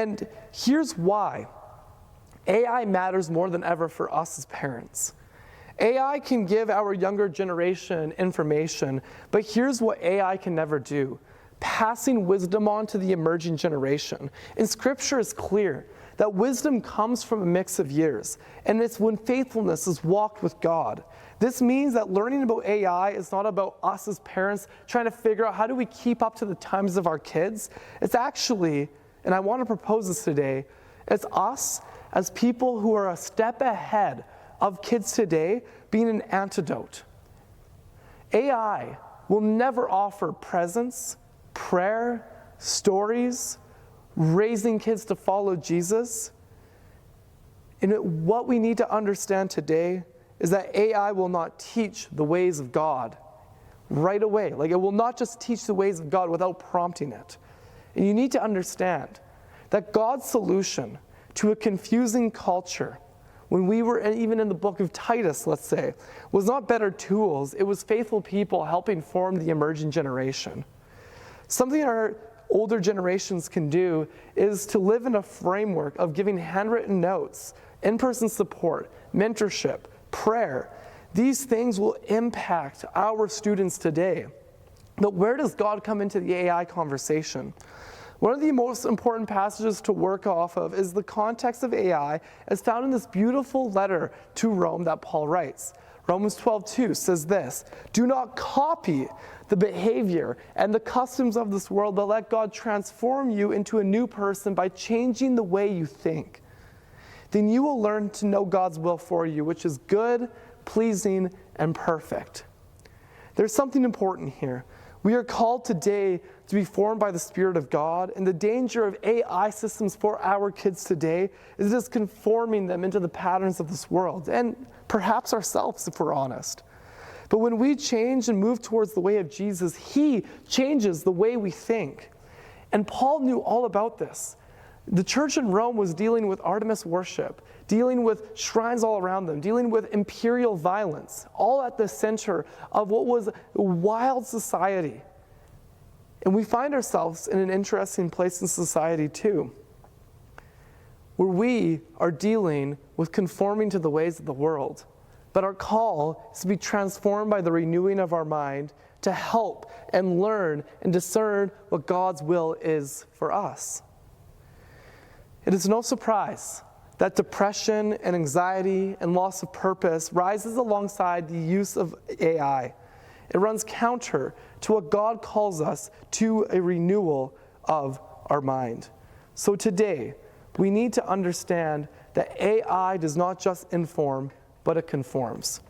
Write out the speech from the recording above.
And here's why. AI matters more than ever for us as parents. AI can give our younger generation information, but here's what AI can never do: passing wisdom on to the emerging generation. And Scripture is clear that wisdom comes from a mix of years, and it's when faithfulness is walked with God. This means that learning about AI is not about us as parents trying to figure out how do we keep up to the times of our kids. It's actually, and I want to propose this today, it's us as people who are a step ahead of kids today being an antidote. AI will never offer presence, prayer, stories, raising kids to follow Jesus. And what we need to understand today is that AI will not teach the ways of God right away. Like, it will not just teach the ways of God without prompting it. And you need to understand that God's solution to a confusing culture, when we were even in the book of Titus, let's say, was not better tools, it was faithful people helping form the emerging generation. Something our older generations can do is to live in a framework of giving handwritten notes, in-person support, mentorship, prayer. These things will impact our students today. But where does God come into the AI conversation? One of the most important passages to work off of is the context of AI as found in this beautiful letter to Rome that Paul writes. Romans 12:2 says this: "Do not copy the behavior and the customs of this world, but let God transform you into a new person by changing the way you think. Then you will learn to know God's will for you, which is good, pleasing, and perfect." There's something important here. We are called today to be formed by the Spirit of God, and the danger of AI systems for our kids today is just conforming them into the patterns of this world, and perhaps ourselves if we're honest. But when we change and move towards the way of Jesus, He changes the way we think. And Paul knew all about this. The church in Rome was dealing with Artemis worship, dealing with shrines all around them, dealing with imperial violence, all at the center of what was a wild society. And we find ourselves in an interesting place in society too, where we are dealing with conforming to the ways of the world. But our call is to be transformed by the renewing of our mind to help and learn and discern what God's will is for us. It is no surprise that depression and anxiety and loss of purpose rises alongside the use of AI. It runs counter to what God calls us to a renewal of our mind. So today, we need to understand that AI does not just inform, but it conforms.